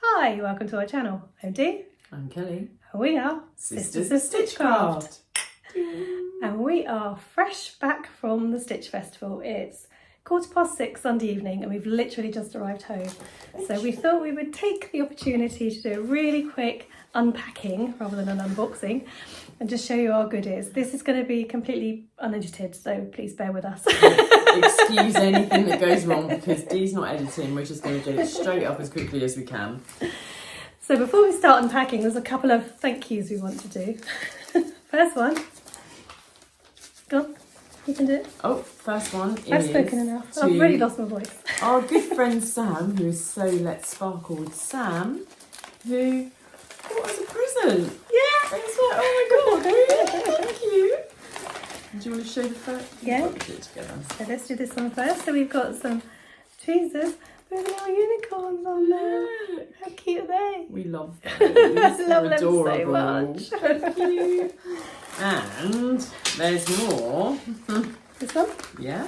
Hi, welcome to our channel. I'm Dee. I'm Kelly. And we are Sisters of Stitchcraft. And we are fresh back from the Stitch Festival. It's 6:15 Sunday evening and we've literally just arrived home. So we thought we would take the opportunity to do a really quick unpacking rather than an unboxing and just show you our goodies. This is going to be completely unedited, so please bear with us. Excuse anything that goes wrong because Dee's not editing. We're just going to do it straight up as quickly as we can. So before we start unpacking, there's a couple of thank yous we want to do. First one. Go on, you can do it. Oh, first one is I've spoken enough. I've really lost my voice. Our good friend Sam, who is so Let's Sparkle with Sam, who bought us a present. Yeah. It's like, oh my god, really? Thank you. Do you want to show the first? Yeah. Put it together. So let's do this one first. So we've got some tweezers with little unicorns on them. How cute are they? We love those. I love them adorable. so much. Thank you. And there's more. This one? Yeah.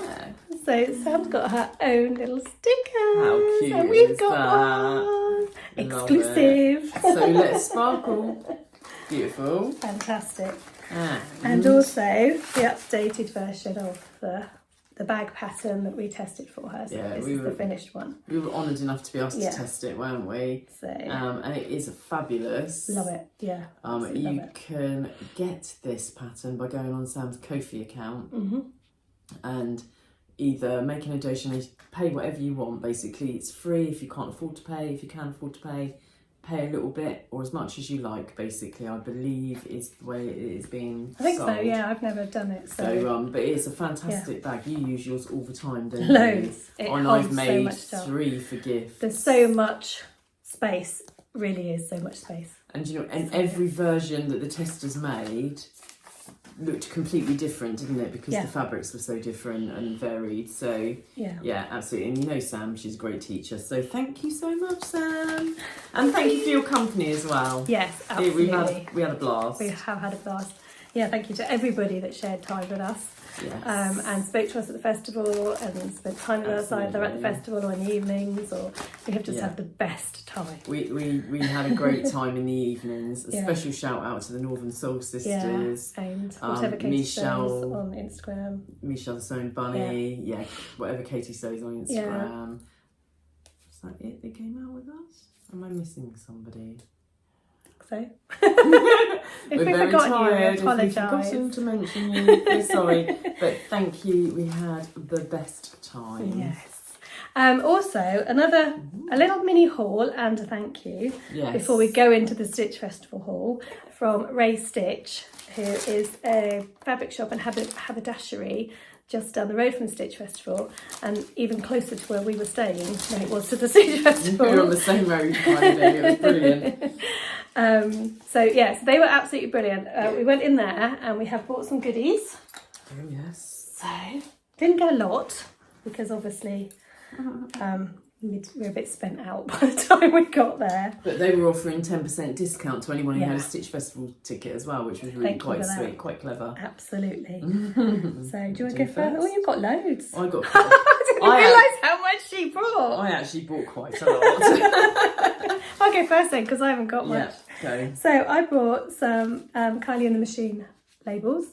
So Sam's got her own little stickers. How cute and we've is got that? one. Love Exclusive. So Let's Sparkle. Beautiful. Fantastic. And And also the updated version of the bag pattern that we tested for her. So Yeah, this we is were- the finished one. we were honoured enough to be asked Yeah. to test it, weren't we? So And it is fabulous. love it. Yeah. absolutely You love it. can get this pattern by going on Sam's Ko-fi account Mm-hmm. and either making a donation, pay whatever you want. Basically, it's free if you can't afford to pay. If you can afford to pay a little bit or as much as you like. Basically, I believe is the way it is being I think sold. so. Yeah, I've never done it. So, but it's a fantastic bag. You use yours all the time, don't you? Loads. It And holds I've so made much stuff. 3 for gift. There's so much space. Really is so much space. And you know, and every version that the testers made looked completely different, didn't it? Because Yeah. the fabrics were so different and varied. So Yeah. absolutely. And you know Sam, she's a great teacher. So thank you so much, Sam. And thank you for your company as well. Yes, absolutely. We had a blast. We have had a blast. Yeah, thank you to everybody that shared time with us. Yes. And spoke to us at the festival and spent time with us either at the Absolutely. festival or in the evenings, or we have just Yeah. had the best time. We had a great time in the evenings. A Yeah. special shout out to the Northern Soul Sisters. Yeah, and whatever Katie Michelle- says on Instagram. Michelle the Sewing Bunny, whatever Katie Sews on Instagram. Is that it that came out with us? Am I missing somebody? So We're we've very forgotten you, we tired. If we've apologise. forgotten to mention you, we're sorry. But thank you, we had the best time. Yes. Also, a little mini haul and a thank you Yes. before we go into the Stitch Festival haul from Ray Stitch, who is a fabric shop and haberdashery just down the road from the Stitch Festival and even closer to where we were staying than it was to the Stitch Festival. We were on the same road kind of thing. It was brilliant. So they were absolutely brilliant. We went in there and we have bought some goodies. Oh yes. So didn't get a lot because obviously we're a bit spent out by the time we got there. But they were offering 10% discount to anyone who had a Yeah. Stitch Festival ticket as well, which was really Thank you quite for that. sweet, quite clever. Absolutely. So do you want to go first? Oh, you've got loads. I got. I didn't I realise how much she brought. I actually bought quite a lot. I'll go first then because I haven't got much. Go. So I bought some Kylie and the Machine labels.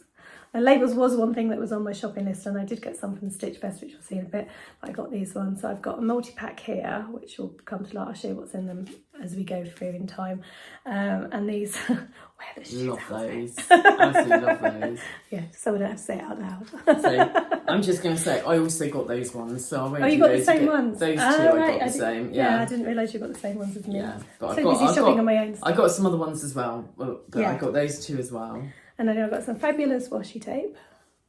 And labels was one thing that was on my shopping list, and I did get some from the Stitch Fest, which we'll see in a bit. But I got these ones. So I've got a multi-pack here, which will come to light. I'll show you what's in them as we go through in time. And these, where the shit Love out there. those. Absolutely love those. Yeah, so I don't have to say it out loud. So I'm just going to say I also got those ones. So I won't. Oh, you do got the those same again. ones? Those two Oh, I right, got the same. Yeah. Yeah, I didn't realise you got the same ones as me. Yeah, but So busy shopping on my own I stuff. got some other ones as well. But Yeah. I got those two as well. And then I've got some fabulous washi tape,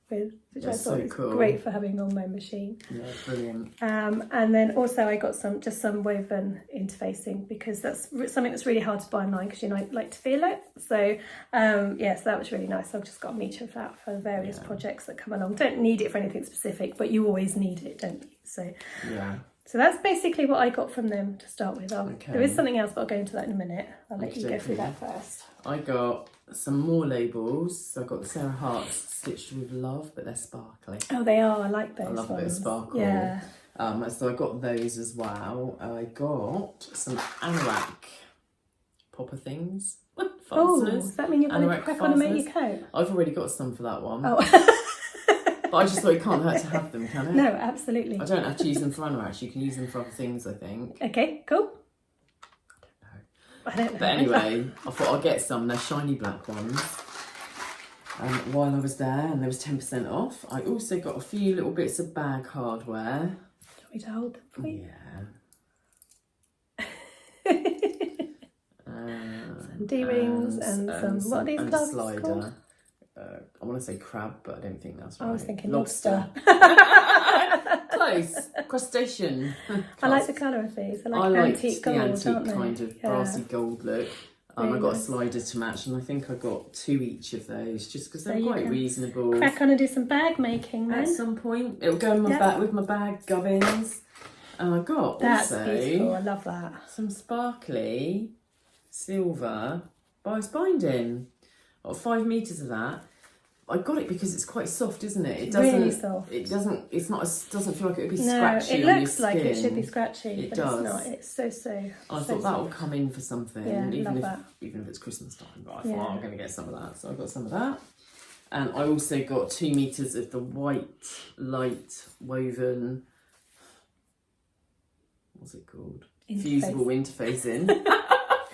which That's I thought so was cool. great for having on my machine. Yeah, brilliant. And then also I got some woven interfacing because that's something that's really hard to buy online because you like to feel it. So so that was really nice. I've just got a metre of that for various projects that come along. Don't need it for anything specific, but you always need it, don't you? So that's basically what I got from them to start with. There is something else, but I'll go into that in a minute. I'll let you go through that first. I got some more labels. So I've got the Sarah Hart's Stitched with Love, but they're sparkly. Oh, they are. I like those. I love ones. a bit of sparkle. Yeah. So I got those as well. I got some anorak popper things. Oh, does that mean you're going to Anorak crack on and make fasteners. your coat? I've already got some for that one. Oh. But I just thought it can't hurt to have them, can it? No, absolutely. I don't have to use them for anoraks. You can use them for other things, I think. Okay, cool. I don't know. But anyway, I thought I'll get some. They're shiny black ones. While I was there, and there was 10% off. I also got a few little bits of bag hardware. Do you want me to hold them for you? Yeah. Some D-rings and some, what are these glasses called? I want to say crab, but I don't think that's right. I was thinking lobster. Close. Crustacean. I like the colour of these. I like antique gold, aren't they? Kind of brassy gold look. Really I got nice. a slider to match, and I think I got 2 each of those, just because they're So you quite can reasonable. Crack on and do some bag making then. At some point, it'll go in my bag with my bag gubbins. And I got That's also beautiful. I love that. some sparkly silver bias binding. Got 5 meters of that. I got it because it's quite soft, isn't it? It doesn't. Really soft. It doesn't. It's not. Doesn't feel like it would be No, scratchy it on your looks like it skin. should be scratchy, It but does. it's not. It's so I so thought that will soft. come in for something, Yeah, even love if that. even if it's Christmas time. But I thought Yeah. I'm going to get some of that, so I got some of that. And I also got 2 meters of the white light woven. What's it called? Fusible interfacing.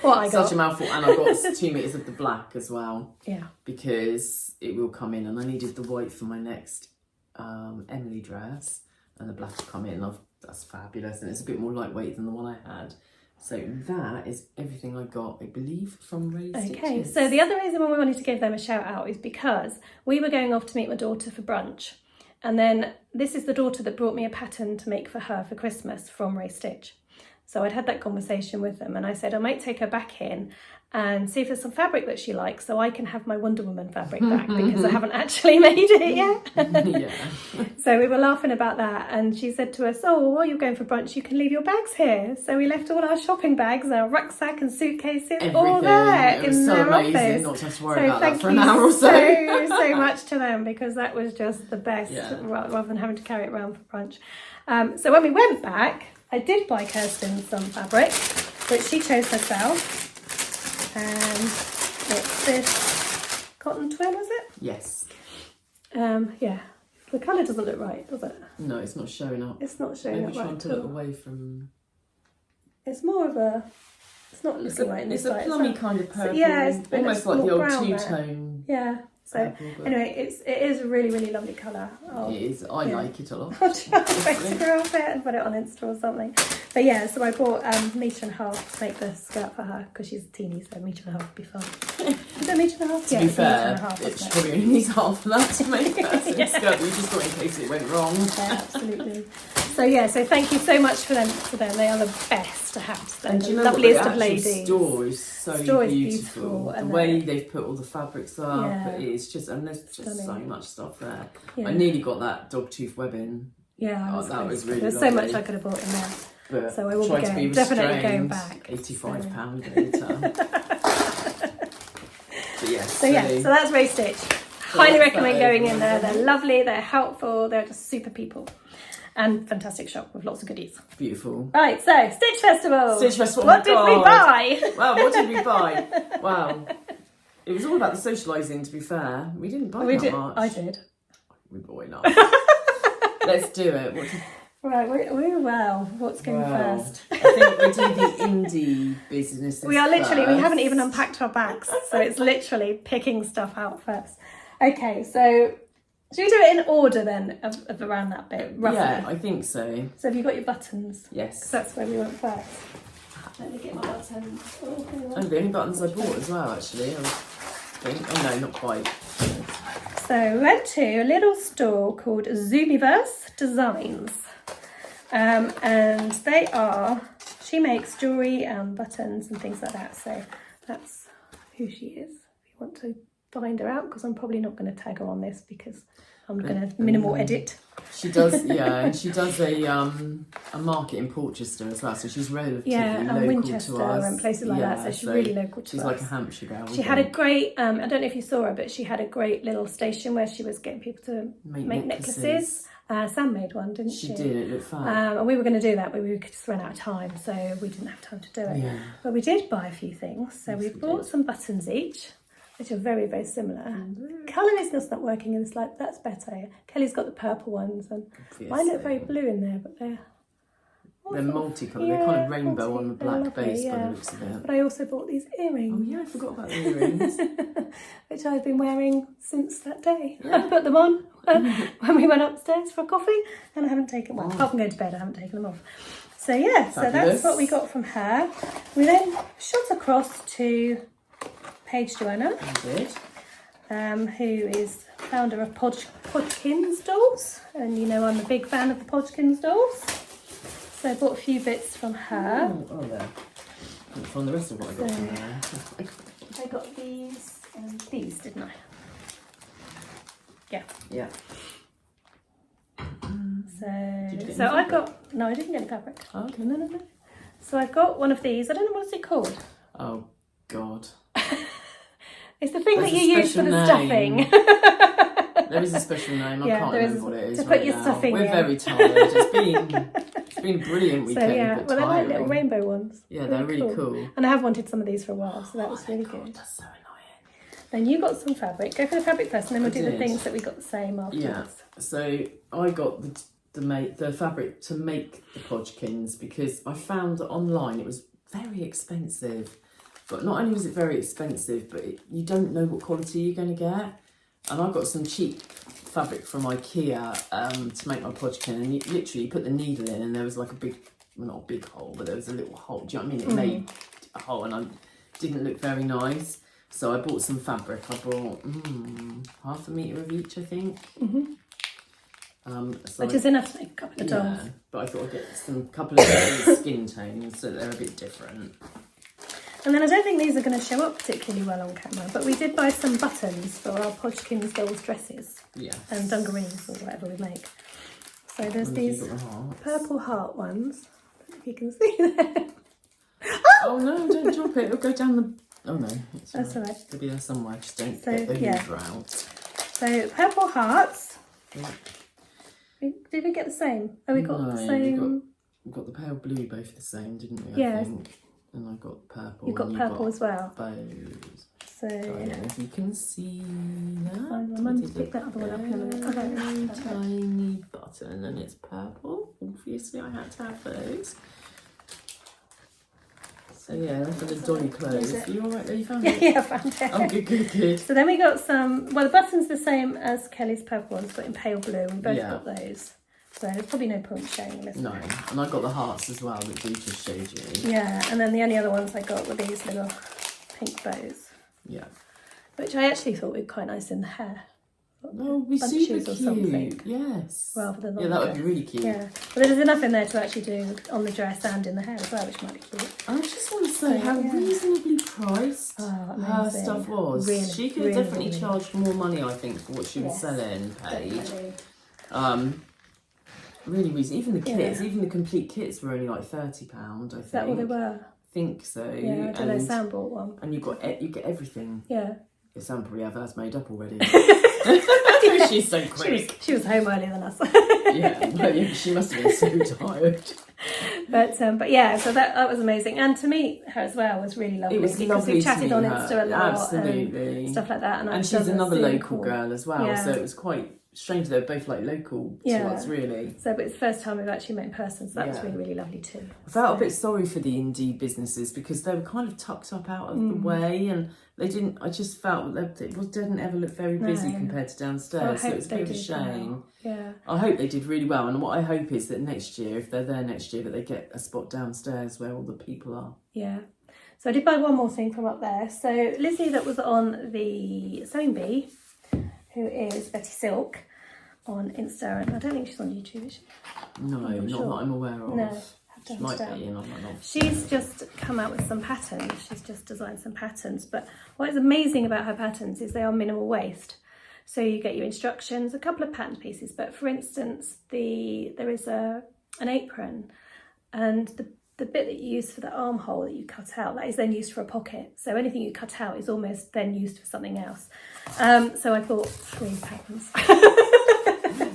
What I got. Such a mouthful. And I got 2 meters of the black as well. Yeah. Because it will come in, and I needed the white for my next Emily dress, and the black will come in. That's fabulous, and it's a bit more lightweight than the one I had. So that is everything I got, I believe, from Rosy Cheeks. Okay, so the other reason why we wanted to give them a shout out is because we were going off to meet my daughter for brunch, and then this is the daughter that brought me a pattern to make for her for Christmas from Ray Stitch. So I'd had that conversation with them, and I said I might take her back in and see if there's some fabric that she likes, so I can have my Wonder Woman fabric back, because I haven't actually made it yet. Yeah. So we were laughing about that, and she said to us, oh, well, while you're going for brunch, you can leave your bags here. So we left all our shopping bags, our rucksack and suitcases, all there It was in so their amazing office. not to have to worry about that thank for an you hour or so. so much to them, because that was just the best, Yeah. rather than having to carry it around for brunch. So when we went back, I did buy Kirsten some fabric, which she chose herself. And it's this cotton twill, is it? Yes. Yeah. The colour doesn't look right, does it? No, it's not showing up. It's not showing Maybe up trying right to at look all. away from... It's more of a... It's not looking right in this It's a light. plummy kind of purple. yeah, it's almost like the more old brown there. two-tone. Yeah. So purple, but anyway, it is a really, really lovely colour. Oh, it is. I yeah. like it a lot. I'll try to photograph it and put it on Insta or something. But yeah, so I bought a metre and a half to make the skirt for her, because she's a teeny, so a metre and a half would be fine. Is it a metre and a half? To Yeah, be it's a metre and fair, a half, it isn't it? probably only needs half of that to make that Yeah. skirt. We just got in case it went wrong. Yeah, absolutely. So yeah, so thank you so much for them. They are the best to have. They're And do the you know what? loveliest The of actual ladies. store is so Store is beautiful. beautiful, The and way they're- they've put all the fabrics up, Yeah. it's just, and there's just so Stunning. much stuff there. Yeah. I nearly got that dogtooth webbing, Yeah, Oh, that was really there's so much lovely. I could have bought in there. but So I will be tried to be going- definitely restrained. going back. £85 later. But yes, So yeah, so that's Ray Stitch. Highly that's recommend that going in over. there. They're lovely, they're helpful, they're just super people. And fantastic shop with lots of goodies. beautiful. Right, so Stitch Festival. Stitch Festival, What oh did my we God. buy? Wow, what did we buy? Wow. It was all about the socialising, to be fair. We didn't buy that much. I did. We bought enough. Let's do it. What did Right, what's going Wow. first? I think we do the indie businesses. We are literally, we first. haven't even unpacked our bags. So it's literally picking stuff out first. Okay, so should we do it in order then, of around that bit, roughly? Yeah, I think so. So have you got your buttons? Because Yes. that's where we went first. Let me get my buttons. Oh, hang on. And the only buttons I bought as well, actually. I think. Oh no, not quite. So we went to a little store called Zoomiverse Designs. And she makes jewellery and buttons and things like that. So that's who she is, if you want to find her out because I'm probably not going to tag her on this because I'm going to minimal edit. She does, yeah, and she does a market in Portchester as well, so she's relatively and local Winchester to us. and places like that, so she's really local to us. She's like a Hampshire girl. She had a great, I don't know if you saw her, but she had a great little station where she was getting people to make necklaces. Sam made one, didn't she? She did, it looked fun. And we were going to do that, but we just ran out of time, so we didn't have time to do it. Yeah. But we did buy a few things. So we bought some buttons each, which are very, very similar. Colour is just not working in this light. That's better. Kelly's got the purple ones, and mine look very blue in there, but they're multicoloured. They're kind of rainbow on the black base by the looks of it. But I also bought these earrings. Oh yeah, I forgot about the earrings. Which I've been wearing since that day. Yeah. I put them on when we went upstairs for a coffee, and I haven't taken one. Apart from going to bed, I haven't taken them off. So yeah, so that's what we got from her. We then shot across to Paige Joanna, who is founder of Podkins dolls, and you know I'm a big fan of the Podkins dolls. So I bought a few bits from her. Oh there. From the rest of what I got from there. I got these and these, didn't I? Yeah. Yeah. So I got, no, I didn't get the fabric. Oh, okay. No. So I've got one of these. I don't know what's it called. Oh God. It's the thing that you use for the stuffing. There is a special name. I can't remember what it is. To put your stuffing in. We're very tired. It's been a brilliant weekend. So yeah, well they're like little rainbow ones. Yeah, they're really cool. And I have wanted some of these for a while, so that was really good. That's so annoying. Then you got some fabric. Go for the fabric first, and then we'll do the things that we got the same afterwards. Yeah. So I got the fabric to make the Podkins because I found that online it was very expensive. But not only was it very expensive, but you don't know what quality you're going to get. And I got some cheap fabric from IKEA to make my Podkin, and you literally put the needle in and there was like a big, well not a big hole, but there was a little hole. Do you know what I mean? It made a hole and it didn't look very nice. So I bought some fabric. I bought half a metre of each, I think. Which is enough to make a couple of dolls. Yeah, but I thought I'd get some couple of different skin tones so they're a bit different. And then I don't think these are going to show up particularly well on camera, but we did buy some buttons for our Podkins dolls dresses. Yes. And dungarees or whatever we make. So there's these purple heart ones. I don't know if you can see them. Oh no, don't drop it. It'll go down the... Oh no. That's all right. It'll be there somewhere. Just don't get the hoover out. So purple hearts. Yeah. Did we get the same? Oh, we got the same... We got the pale blue both the same, didn't we? I think. And I got purple. You got purple as well. Bows. So I don't know if you can see that. I'm going to pick that other one up in a minute. Tiny button, and it's purple. Obviously, I had to have those. So yeah, for the dolly clothes. Are you all right there? You found it? Yeah, I found it. Oh, good. So then we got some. Well, the button's the same as Kelly's purple ones, but in pale blue. We both got those. So there's probably no point showing them. No, and I got the hearts as well that Dee just showed you. Yeah, and then the only other ones I got were these little pink bows. Yeah. Which I actually thought would be quite nice in the hair. Oh, we super cute. Something, yes. Rather than on the dress. That would be really cute. Yeah, but there's enough in there to actually do on the dress and in the hair as well, which might be cute. I just want to say how reasonably priced her stuff was. Really, she could have definitely charged more money, I think, for what she was selling, Paige. Really reasonable. Even the kits, even the complete kits were only like £30, I think. Is that what they were? I think so. Yeah, I don't know, Sam bought one. And you get everything. Yeah. Sam probably have hers made up already. She's so quick. She was home earlier than us. Yeah, she must have been so tired. But yeah, so that was amazing, and to meet her as well was really lovely. It was because lovely we chatted on Insta a lot, absolutely, and stuff like that. And she's another local girl as well, so it was quite strange. They were both like local to us, really. So, but it's the first time we've actually met in person, so that was really, really lovely too. I felt a bit sorry for the indie businesses because they were kind of tucked up out of the way, and they didn't. I just felt that it didn't ever look very busy compared to downstairs, so it was a bit of a shame. Well. Yeah, I hope they did really well, and what I hope is that next year, if they're there next year, that they get a spot downstairs where all the people are. Yeah. So I did buy one more thing from up there. So Lizzie, that was on the Sewing Bee, who is Betty Silk on Insta, and I don't think she's on YouTube, is she? No, not that I'm aware of. No, have She might be, and I'm not. She's just come out with some patterns. She's just designed some patterns. But what is amazing about her patterns is they are minimal waste. So you get your instructions, a couple of pattern pieces. But for instance, there is an apron, and the bit that you use for the armhole that you cut out, that is then used for a pocket. So anything you cut out is almost then used for something else. So I bought 3 patterns.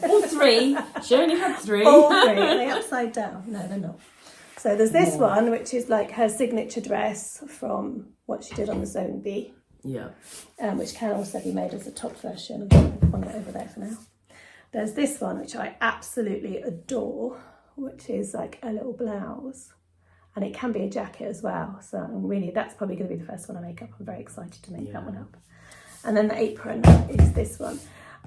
All 3? She only had 3? All 3. Are they upside down? No, they're not. So there's this one, which is like her signature dress from what she did on the Zone B. Yeah. Which can also be made as a top version. One over there for now. There's this one, which I absolutely adore, which is like a little blouse. And it can be a jacket as well. So that's probably going to be the first one I make up. I'm very excited to make that one up. And then the apron is this one.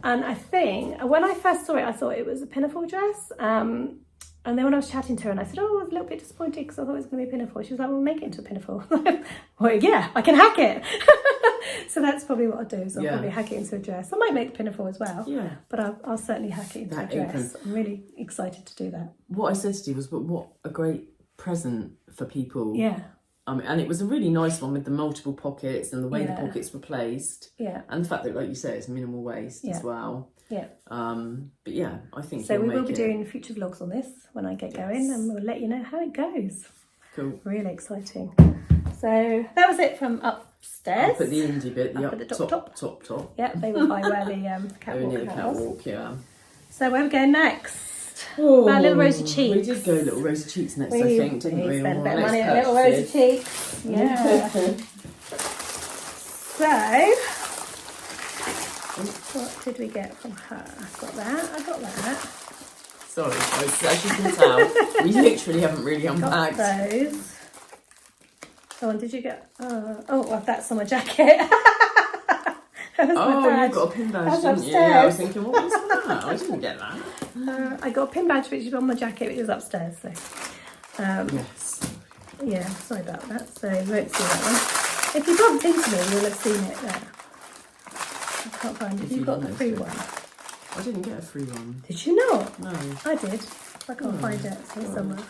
And I think when I first saw it, I thought it was a pinafore dress. And then when I was chatting to her and I said, oh, I was a little bit disappointed because I thought it was going to be a pinafore. She was like, well, make it into a pinafore. Well, yeah, I can hack it. So that's probably what I'll do. So I'll probably hack it into a dress. I might make the pinafore as well. Yeah. But I'll certainly hack it into a dress. Apron. I'm really excited to do that. What I said to you was, but what a great present for people. Yeah. And it was a really nice one with the multiple pockets and the way the pockets were placed. Yeah. And the fact that, like you say, it's minimal waste as well. Yeah. But yeah, I think so. We will be doing future vlogs on this when I get going, and we'll let you know how it goes. Cool. Really exciting. So that was it from upstairs. Up at the indie bit, the up at the top. Yeah, they were by where the catwalk was. Yeah. So where are we going next? Our little Rosy Cheeks. We did go little Rosy Cheeks next, I think, didn't we? Spent a bit of money on little Rosy Cheeks. Yeah. So, what did we get from her? I got that. Sorry, as you can tell, we literally haven't really unpacked. Got those. Oh, and did you get... well, that's on my jacket. You got a pin badge, didn't you? Yeah, I was thinking, what was that? I didn't get that. I got a pin badge, which is on my jacket, which is upstairs. So, yes. Yeah, sorry about that. So you won't see that one. If you bumped into me, you'll have seen it there. I can't find it. You got the free one. I didn't get a free one. Did you not? No. I did. I can't find it. It's here somewhere.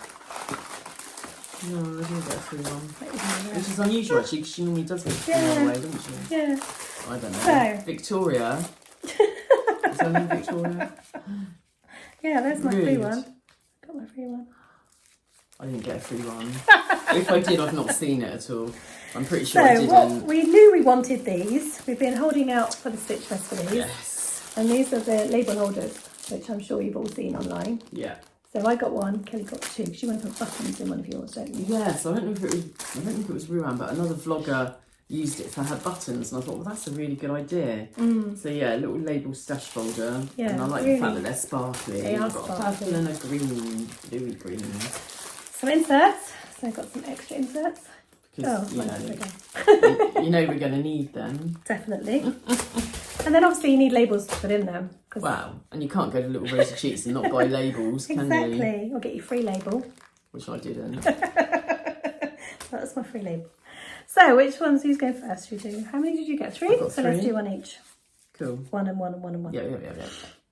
No, I didn't get a free one. Which is unusual, actually, because she normally does get a free one away, doesn't she? Yeah. I don't know. So. Victoria. Is her name Victoria? Yeah, there's my free one. Got my free one. I didn't get a free one. If I did, I've not seen it at all. I'm pretty sure I didn't. We knew we wanted these. We've been holding out for the Stitch Fest for these. Yes. And these are the label holders, which I'm sure you've all seen online. Yeah. So I got one, Kelly got 2, because you want to put buttons in one of yours, don't you? Yes, I don't know if it was Ruan, but another vlogger used it for her buttons, and I thought, well, that's a really good idea. So yeah, a little label stash folder. Yeah, and I like the fact that they're sparkly. They are I've got a purple and a green, bluey green. Some inserts. So I've got some extra inserts. Because, you know we're going to need them. Definitely. And then obviously you need labels to put in them. Wow, and you can't go to Little Rosy Cheeks and not buy labels, can you? Exactly. I'll get you free label. Which I didn't. That's my free label. So, which ones who's going first? Should we do? How many did you get? 3? I got 3. So let's do one each. Cool. 1 and 1 and 1 and 1. Yeah.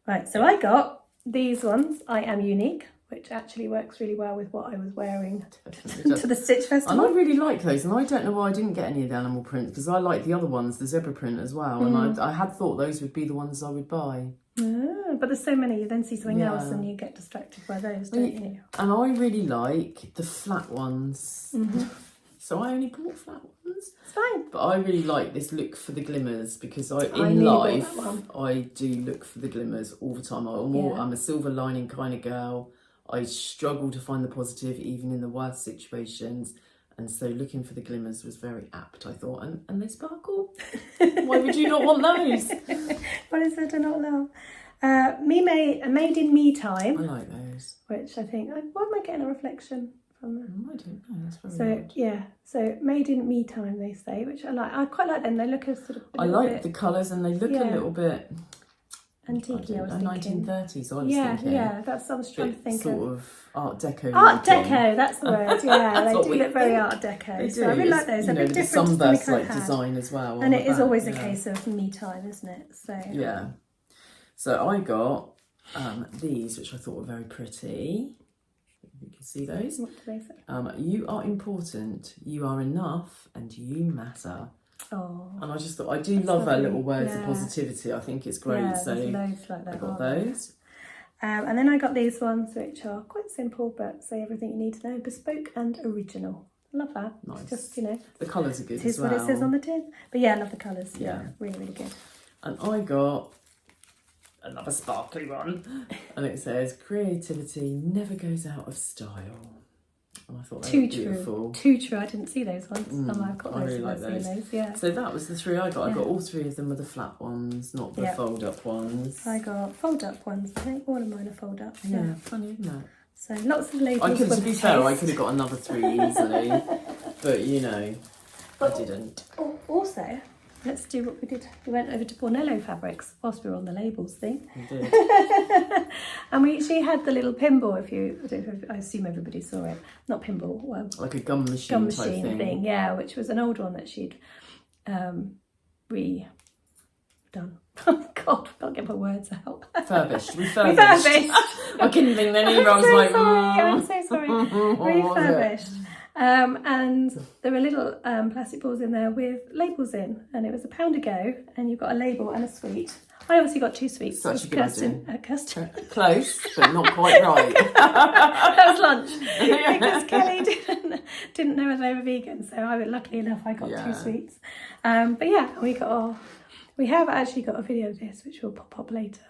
Right, so I got these ones, I Am Unique, which actually works really well with what I was wearing to the Stitch Festival. And I really like those, and I don't know why I didn't get any of the animal prints, because I like the other ones, the zebra print as well, and I had thought those would be the ones I would buy. But there's so many, you then see something else and you get distracted by those, don't you? And I really like the flat ones. So I only bought flat ones. It's fine. But I really like this look for the glimmers, because in life I do look for the glimmers all the time. I'm a silver lining kind of girl. I struggle to find the positive even in the worst situations. And so looking for the glimmers was very apt, I thought. And they sparkle. Why would you not want those? What is there to not love? Made in Me Time. I like those. Which I think, why am I getting a reflection from them? I don't know, that's very odd. Yeah, so Made in Me Time, they say, which I like. I quite like them. They look a sort of... I like the colours, and they look a little bit... Antique, I was thinking. 1930s, I was thinking. Yeah, that's what I was trying to think sort of Art Deco. Art Deco, that's the word, yeah. They do look very Art Deco. They do. So I really like those. They're a bit different to the sunburst like design as well. And it is always a case of me time, isn't it? So yeah. So I got these, which I thought were very pretty. You can see those. What do they say? You are important, you are enough, and you matter. Oh, and I just thought, I do love her lovely. little words of Yeah. positivity. I think it's great. Yeah, so there's loads like that. I got aren't there? those. And then I got these ones, which are quite simple, but say everything you need to know. Bespoke and original. Love that. Nice. It's just, you know, The colours are good it is as well. what it says on the tin. But yeah, I love the colours. Yeah. Really, really good. And I got another sparkly one. And it says, creativity never goes out of style. And I thought they were beautiful. Too true. I didn't see those ones. I've got I those. really like I've seen those. Yeah. So that was the three I got. I Yeah. got all three of them with the flat ones, not the Yeah. fold-up ones. I got fold-up ones. I think all of mine are fold-up. Yeah, funny, isn't it? So lots of labels. I could, with to be taste. fair, I could have got another three easily, but you know, I didn't. Also, let's do what we did. We went over to Bornello Fabrics whilst we were on the labels thing. I did. And she had the little pinball, I assume everybody saw it. Not pinball, well, Like a gum machine type thing. yeah, which was an old one that she'd redone. Oh God, I can't get my words out. Refurbished. Refurbished. I couldn't think then either. I was like, I'm so sorry. Refurbished. And there were little plastic balls in there with labels in, and it was £1 a go, and you got a label and a sweet. I obviously got 2 sweets. Such a good idea. Custard. Close, but not quite right. That was lunch because Kelly didn't know they were vegan, so luckily enough I got 2 sweets. But yeah, we have actually got a video of this which will pop up later.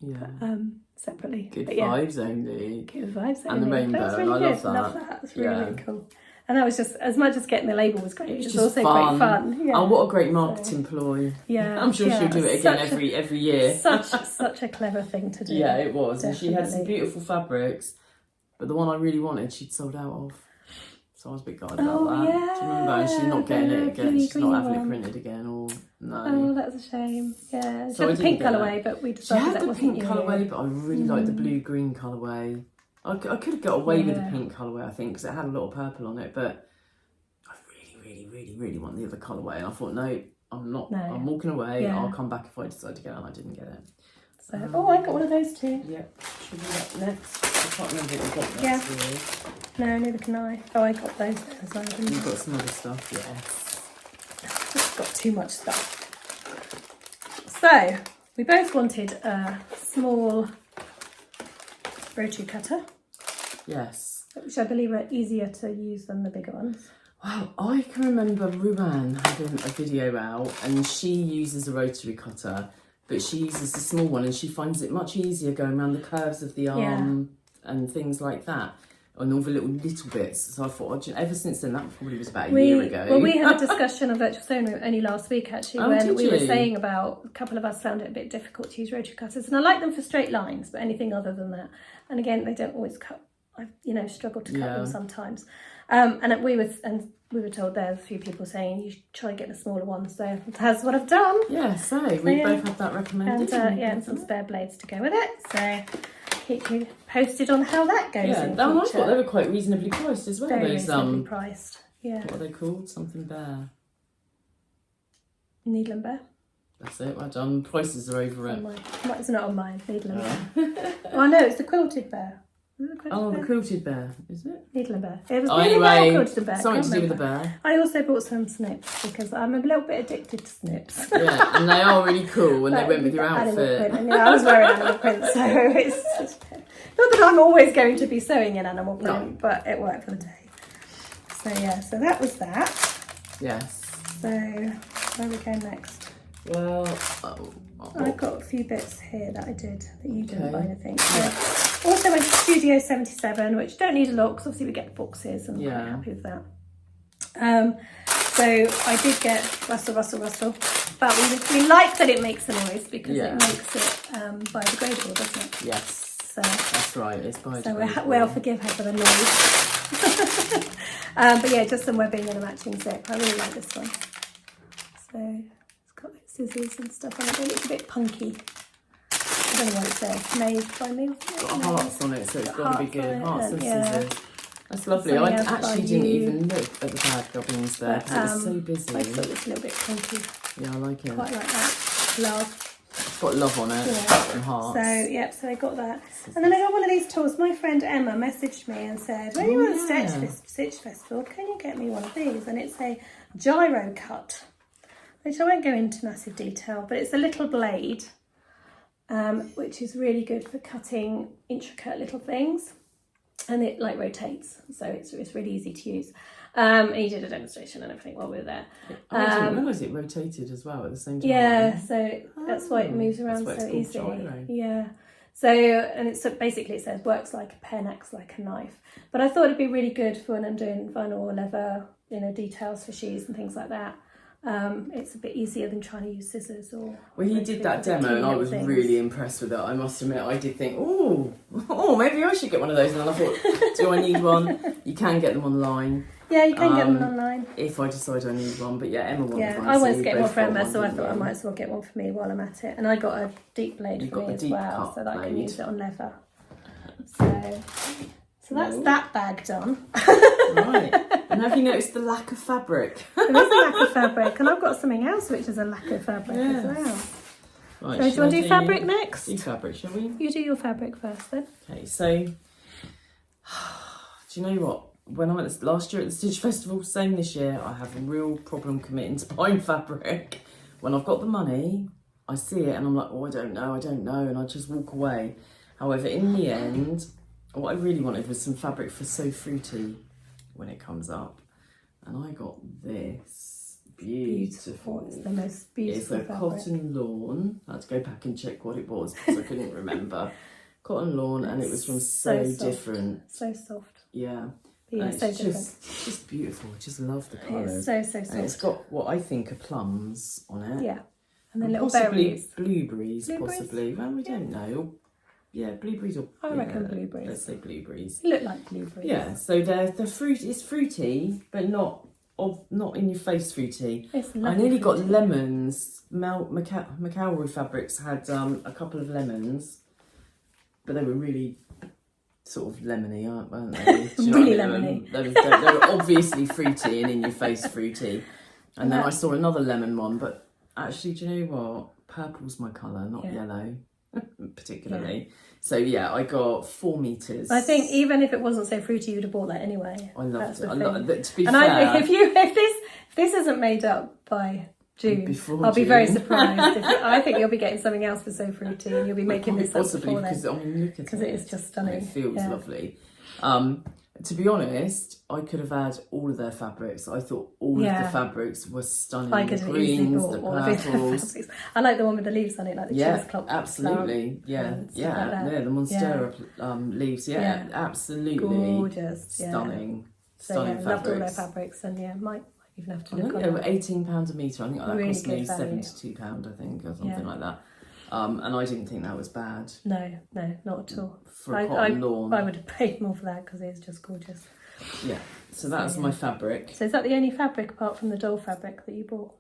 Yeah. But, separately. Good but yeah, vibes only. good vibes And the only. rainbow, That was really I good. love that. It's really, really cool. And that was just, as much as getting the label was great, it was just also fun. great fun. Yeah. Oh, what a great marketing ploy. Yeah. I'm sure she'll do it again every year. Such a clever thing to do. Yeah, it was. Definitely. And she had some beautiful fabrics, but the one I really wanted, she'd sold out of. So I was a bit gutted about that. Yeah, do you remember? And she's not getting it again. She's not having it one. printed again, or no. Oh, that's a shame. Yeah, she So had the pink colourway, but we She decided had that the wasn't pink you. colourway, but I really liked the blue-green colourway. I could have got away with the pink colourway, I think, because it had a lot of purple on it, but I really want the other colourway. And I thought, no, I'm not. No. I'm walking away. Yeah. I'll come back if I decide to get it, and I didn't get it. So, I got one of those too. Yeah. Should we do that next? I can't remember what we got next. Yeah. No, neither can I. Oh, I got those as well. You've got some other stuff, yes. I've got too much stuff. So, we both wanted a small rotary cutter. Yes. Which I believe are easier to use than the bigger ones. Well, I can remember Ruan having a video out, and she uses a rotary cutter, but she uses the small one, and she finds it much easier going around the curves of the arm and things like that. And all the little bits. So I thought, ever since then, that probably was about a year ago. Well, we had a discussion on Virtual Sewing only last week, actually, when we were saying about a couple of us found it a bit difficult to use rotary cutters. And I like them for straight lines, but anything other than that. And again, they don't always cut. I struggle to cut them sometimes. And we were told there's a few people saying you should try and get the smaller one. So that's what I've done. Yeah, so we both had that recommended. And some spare blades to go with it. So keep you posted on how that goes. Yeah, and I thought they were quite reasonably priced as well. Very reasonably priced. Yeah. What are they called? Something Bear. Needle and Bear. That's it. Well done. Prices are over it. It's not on mine. Needle and Bear. Oh no, it's the Quilted Bear. The Quilted Bear, is it? Needle and Bear. It was anyway, Quilted Bear. Something to do with the bear. I also bought some snips because I'm a little bit addicted to snips. Yeah, and they are really cool, and they went with your outfit. Print, I was wearing animal print, so it's not that I'm always going to be sewing in animal print, but it worked for the day. So yeah, so that was that. Yes. So where we go next? Well, I've got a few bits here that I did that you didn't buy anything. So also went to Studio 77, which don't need a lot because obviously we get the boxes and I'm quite happy with that. So I did get Rustle, but we like that it makes a noise because it makes it biodegradable, doesn't it? Yes. So that's right, it's biodegradable. So we'll forgive her for the noise. But yeah, just some webbing and a matching zip. I really like this one. So it's got like scissors and stuff on it. It looks a bit punky. I don't know what it says. Made by me. It's got hearts on it, so it's got to be good. Hearts and yeah. scissors. That's lovely. I actually didn't even look at the bad gubbins there because it was so busy. I thought it was a little bit punky. Yeah, I like it. Quite like that. Love. It's got love on it and hearts. So, yep, so I got that. And then I got one of these tools. My friend Emma messaged me and said, when you're on the Stitch Festival, can you get me one of these? And it's a gyro cut, which I won't go into massive detail, but it's a little blade, which is really good for cutting intricate little things. And it like rotates, so it's really easy to use. And he did a demonstration and everything while we were there. I didn't realise it rotated as well at the same time. Yeah, so that's why it moves around so easily. Gyro. Yeah. So, and it's basically it says works like a pen, acts like a knife. But I thought it'd be really good for when I'm doing vinyl or leather, details for shoes and things like that. It's a bit easier than trying to use scissors or... Well, he did that demo and I was really impressed with it. I must admit, I did think, oh, maybe I should get one of those. And then I thought, do I need one? You can get them online. Yeah, you can get them online. If I decide I need one. But yeah, Emma wanted one. Yeah, I wanted to get one for Emma, so I thought I might as well get one for me while I'm at it. And I got a deep blade for me as well, so that I can use it on leather. So that's that bag done. Right. And have you noticed the lack of fabric? There is a lack of fabric, and I've got something else which is a lack of fabric as well. Right, So do you want to do fabric next? Do fabric, shall we? You do your fabric first then. Okay, so do you know what? When I went last year at the Stitch Festival, same this year, I have a real problem committing to buying fabric. When I've got the money, I see it and I'm like, I don't know, and I just walk away. However, in the end, what I really wanted was some fabric for So Fruity when it comes up. And I got this beautiful. It's the most beautiful It's a fabric. cotton lawn. I had to go back and check what it was because I couldn't remember. Cotton lawn, and it was from So Different. So soft. Yeah. Yeah, it's so different. just beautiful. I just love the colours. It's so soft. And it's got what I think are plums on it. Yeah. And then little possibly berries. Blueberries, possibly. Well, we don't know. Yeah, blueberries or... I reckon blueberries. Let's say blueberries. They look like blueberries. Yeah, so they're fruit. It's fruity, but not in your face fruity. I nearly got lemons. McElroy Fabrics had a couple of lemons, but they were really sort of lemony, weren't they? Really lemony. They were obviously fruity and in your face fruity. And then I saw another lemon one, but actually, do you know what? Purple's my colour, not yellow. Particularly. So yeah, I got 4 meters. I think even if it wasn't so fruity, you'd have bought that anyway. I loved it. To be fair, if this isn't made up by June, I'll be very surprised. I think you'll be getting something else for So Fruity, and you'll be making this up before then. Because it is just stunning. It feels lovely. To be honest, I could have had all of their fabrics. I thought all of the fabrics were stunning. I could have easily bought all of their fabrics. I like the one with the leaves on it, like the cheese clock. Absolutely. The Monstera leaves. Yeah, absolutely. Gorgeous. Stunning. Stunning fabrics. Loved all their fabrics, and might even have to look on they were £18 a metre. I think that really cost me £72, I think, or something like that. And I didn't think that was bad. No, not at all. For a cotton lawn. I would have paid more for that because it is just gorgeous. Yeah, so that's my fabric. So is that the only fabric apart from the doll fabric that you bought?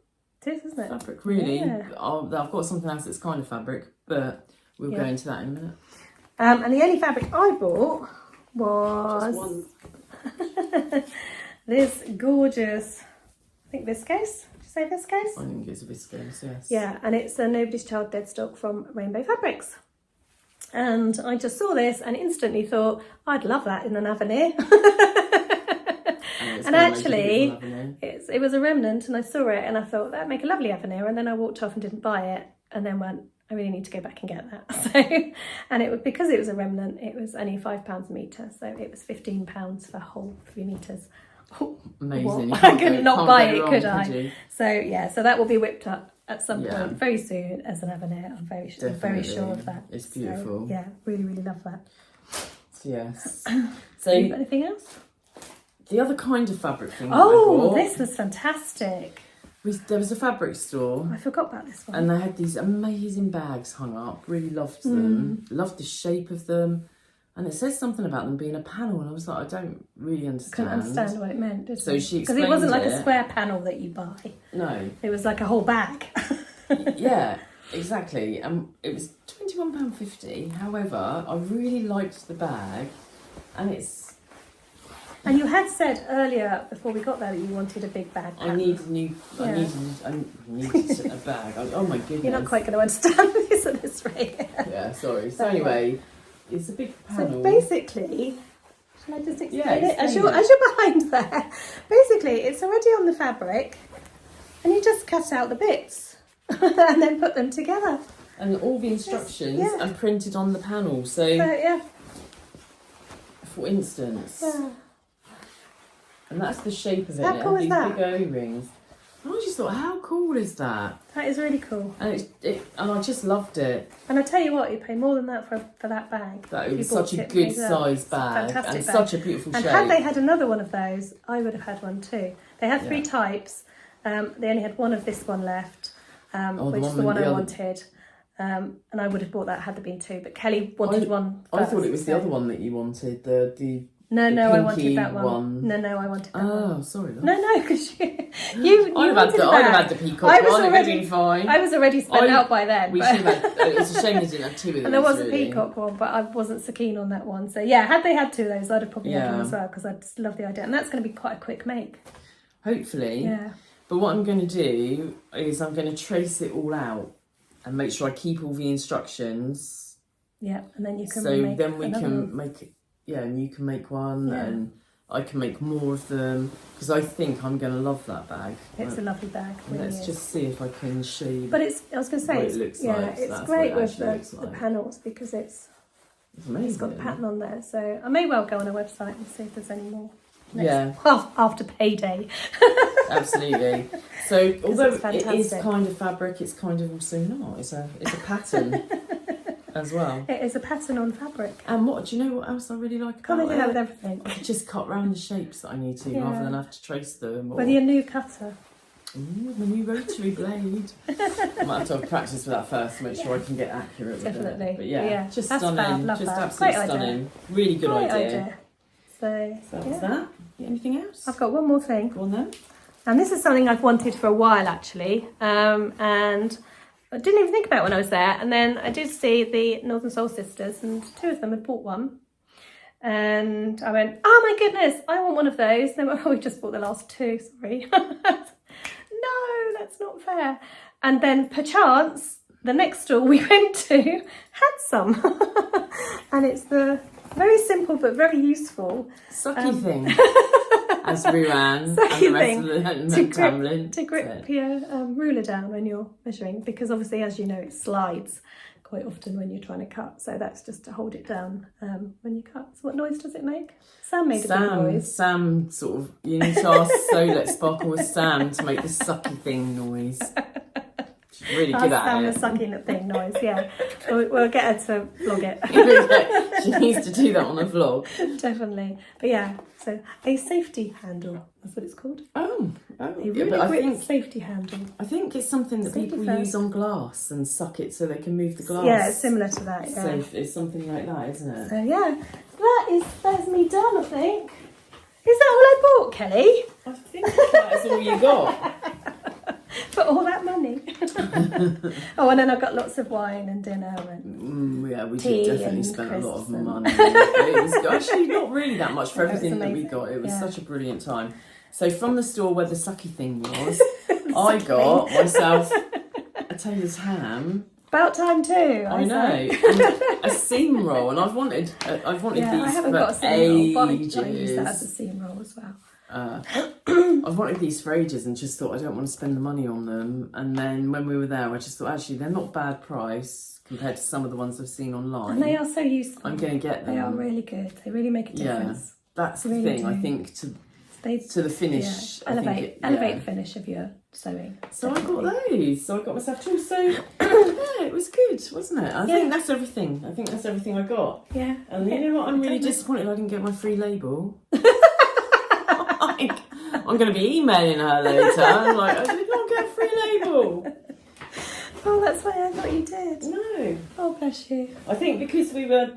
It is, isn't it? Fabric, really. Yeah. I've got something else that's kind of fabric, but we'll go into that in a minute. And the only fabric I bought was... Just one. This gorgeous, I think viscose. Say viscose? I think it's a viscose, yes. Yeah, and it's a Nobody's Child dead stock from Rainbow Fabrics. And I just saw this and instantly thought, I'd love that in an Avenir. And actually, it was a remnant and I saw it and I thought, that'd make a lovely Avenir. And then I walked off and didn't buy it and then went, I really need to go back and get that. So, and it was because it was a remnant, it was only £5 a metre. So it was £15 for a whole 3 metres. Amazing. I could not buy it, could I? So yeah, so that will be whipped up at some point very soon as an Avenir. I'm very sure of that. It's beautiful. So, yeah, really love that. Yes. So you got anything else? The other kind of fabric thing. This was fantastic. There was a fabric store. I forgot about this one. And they had these amazing bags hung up. Really loved them. Loved the shape of them. And it says something about them being a panel, and I was like, I don't really understand. Couldn't understand what it meant, did so she explained because it wasn't like a square panel that you buy. No. It was like a whole bag. Yeah, exactly. It was £21.50. However, I really liked the bag, and it's... And you had said earlier, before we got there, that you wanted a big bag. I needed a bag. Oh my goodness. You're not quite going to understand this. this at this rate. Yeah, sorry. So anyway, it's a big panel. So basically, shall I just explain it? As explain you're behind there, basically it's already on the fabric, and you just cut out the bits and then put them together. And all the instructions are printed on the panel. So yeah. for instance, and that's the shape of it. How cool is that? Big O-rings. And I just thought, how cool is that? That is really cool. And and I just loved it. And I tell you what, you pay more than that for that bag. That was such a good size bag and such a beautiful shape. And had they had another one of those, I would have had one too. They had 3 types. They only had one of this one left, which is the one I wanted. And I would have bought that had there been 2. But Kelly wanted one first, I thought it was the other one that you wanted. No, I wanted that one. No, I wanted that one. Oh, sorry. No, because you I'd have had the peacock one. It would have been fine. I was already spent out by then. We should have had, it's a shame they didn't have 2 of these. And there was a peacock one, but I wasn't so keen on that one. So yeah, had they had 2 of those, I'd have probably had one as well, because I just love the idea. And that's going to be quite a quick make. Hopefully. Yeah. But what I'm going to do is I'm going to trace it all out and make sure I keep all the instructions. Yeah, and then you can make it. Yeah, and you can make one, and I can make more of them, because I think I'm going to love that bag. It's a lovely bag. Really let's just see if I can show you. But I was going to say, what it looks like. it's great with the panels, because it's amazing. It's got the pattern on there. So I may well go on a website and see if there's any more. After payday. Absolutely. So although it is kind of fabric, it's kind of also not. It's a pattern as well. It is a pattern on fabric. And do you know what else I really like about Can't do that with everything. I could just cut round the shapes that I need to, rather than have to trace them. With your new cutter. My new rotary blade. I might have to practice with that first to make sure I can get accurate with it. Definitely. But yeah, just stunning. Just that. absolutely stunning. Really good idea. So that's that. Anything else? I've got one more thing. Go on then. And this is something I've wanted for a while, actually. And I didn't even think about it when I was there. And then I did see the Northern Soul Sisters, and 2 of them had bought one. And I went, oh my goodness, I want one of those. And they went, oh, we just bought the last 2, sorry. No, that's not fair. And then perchance, the next store we went to had some. And it's the very simple but very useful sucky thing, as Ruan and the rest of the to grip your ruler down when you're measuring, because obviously, as you know, it slides quite often when you're trying to cut. So that's just to hold it down when you cut. So what noise does it make? Sam made a big noise. Sam sort of, you need to ask Let's Sparkle with Sam to make the sucky thing noise. She's really good at Sam it. the sucking thing noise, yeah. We'll get her to vlog it. She needs to do that on a vlog. Definitely. But yeah, so a safety handle, that's what it's called. Oh. A really great safety handle. I think it's something that people use on glass and suck it so they can move the glass. Yeah, it's similar to that. Yeah. So it's something like that, isn't it? So yeah, that's me done, I think. Is that all I bought, Kelly? I think that's all you got. For all that money. Oh, and then I've got lots of wine and dinner and we tea did definitely and spend a lot of and... money. It was actually not really that much for everything that we got. It was such a brilliant time. So from the store where the sucky thing was, I got myself a Taylor's ham. About time too. I know. And a seam roll, and I've wanted these I haven't for got a seam roll, but I use ages. that as a seam roll as well. I've wanted these for ages and just thought I don't want to spend the money on them. And then when we were there, I just thought actually they're not bad price compared to some of the ones I've seen online. And they are so useful. I'm going to get them. They are really good. They really make a difference. Yeah, that's the really thing. do. I think to the finish. Yeah. Elevate the finish of your sewing. So definitely. I got those. So I got myself 2. So yeah, it was good, wasn't it? I think that's everything. I got. Yeah. And you know what? I'm really disappointed I didn't get my free label. I'm going to be emailing her later. I'm like, I did not get a free label. Oh, that's why I thought you did. No. Oh, bless you. I think because we were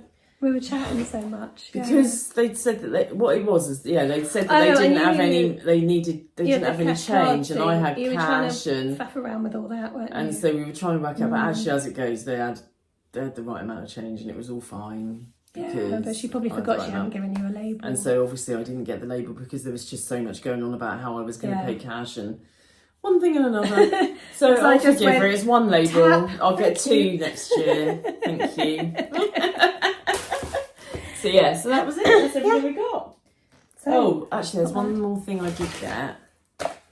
chatting so much. Because they'd said that they'd said that they didn't have any. They didn't have any change, and I had cash and faff around with all that, weren't you? And so we were trying to work out. But actually, as it goes, they had the right amount of change, and it was all fine. Yeah, but she probably forgot she hadn't given you a label. And so obviously I didn't get the label because there was just so much going on about how I was going to pay cash, and one thing and another. So So I I'll just forgive her. went, It's one label. tap. I'll get Thank 2 next year. Thank you. So yeah, so that was it. That's everything we got. So, Oh, actually, there's one more thing I did get.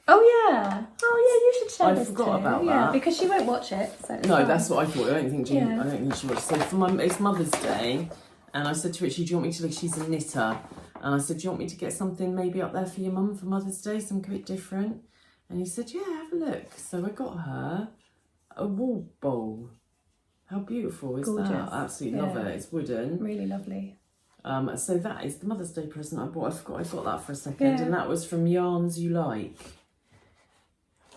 oh yeah, you should share I this forgot too. about Yeah, that. because she won't watch it. So it's No, fine. that's what I thought. I don't think Yeah. I don't think she watched. So for it's Mother's Day, and I said to Richie, "Do you want me to look?" She's a knitter, and I said, "Do you want me to get something maybe up there for your mum for Mother's Day, something a bit different?" And he said, "Yeah, have a look." So I got her a wall bowl. How beautiful is Gorgeous. that? I absolutely love Yeah. it. It's wooden. Really lovely. So that is the Mother's Day present I bought. I forgot I got that for a second, Yeah. and that was from Yarns You Like.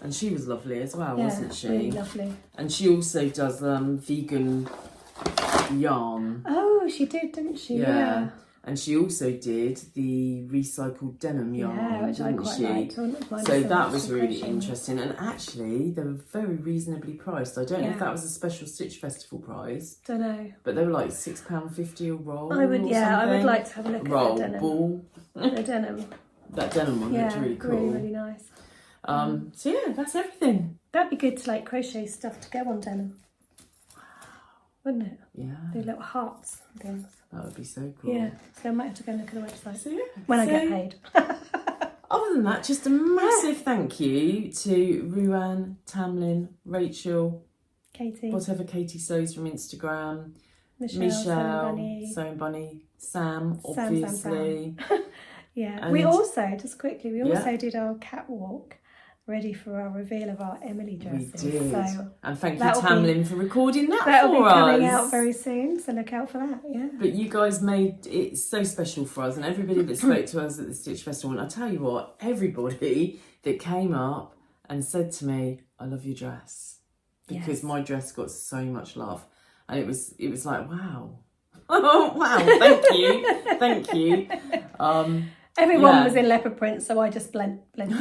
And she was lovely as well, Yeah, wasn't she? really lovely. And she also does vegan yarn. Oh, she did, didn't she? Yeah. And she also did the recycled denim yarn, Yeah, which I didn't quite she? liked. I wouldn't mind So some that was extra really crochet. interesting. And actually, they were very reasonably priced. I don't know Yeah. if that was a special Stitch Festival price, Don't know. but they were like £6.50 a roll. I would, or yeah, I would something. like to have a look roll at the denim. ball. The denim. That denim one looked Yeah, really cool. really, really nice. So yeah, that's everything. That'd be good to like crochet stuff to go on denim. Wouldn't it? Yeah, Do little hearts and things. that would be so cool. Yeah. So I might have to go and look at the website. So yeah, When I so- get paid. Other than that, just a massive thank you to Ruan, Tamlin, Rachel, Katie, whatever Katie sews from Instagram, Michelle, Sewing Bunny, Sam, Sam. obviously. Yeah. And- We also, just quickly, we Yeah. also did our catwalk ready for our reveal of our Emily We dresses. did. So And thank you, that'll be- Tamlin, for recording that that'll for be coming us. out very soon, so look out for that. Yeah. But you guys made it so special for us, and everybody that spoke to us at the Stitch Festival. And I tell you what, everybody that came up and said to me, "I love your dress," because Yes. my dress got so much love, and it was like, wow, oh wow, thank you, thank you. Everyone Yeah. was in leopard print, so I just blended. Blended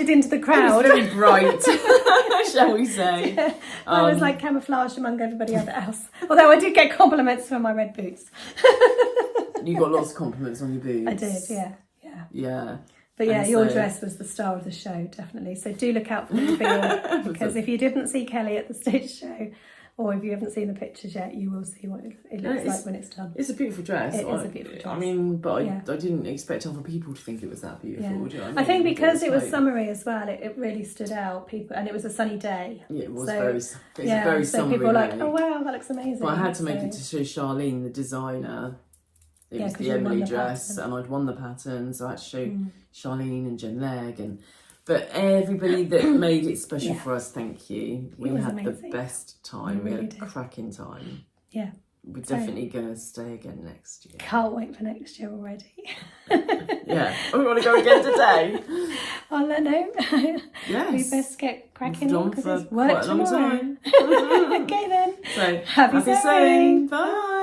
into the It crowd. was very bright, shall we say? I was like camouflaged among everybody else. Although I did get compliments for my red boots. You got lots of compliments on your boots. I did, yeah. Yeah. But yeah, And your so- dress was the star of the show, definitely. So do look out for the reveal, because if you didn't see Kelly at the Stitch show, or if you haven't seen the pictures yet, you will see what it looks like when it's done. It's a beautiful dress. It is a beautiful dress. I mean, but Yeah. I didn't expect other people to think it was that beautiful. Yeah. Do you know what I think mean? because it was like- summery as well, it really stood out. People, and it was a sunny day. Yeah, it was So, very. It's a Yeah, very so summery people were like, day. "Oh wow, that looks amazing." But I had to make So- it to show Charlene, the designer. It Yeah, was 'cause the you won Emily the dress, pattern. and I'd won the pattern, so I had to show Charlene and Jen Legg, but everybody that made it special Yeah. for us, thank you. We was had the amazing. best time. We We really had a did. cracking time. Yeah. We're So- definitely gonna stay again next year. Can't wait for next year already. Yeah, we want to go again today. On that note, Yes. we best get cracking We've on done because for it's work quite a long tomorrow. time. Okay then. So Happy sewing. sewing. Bye.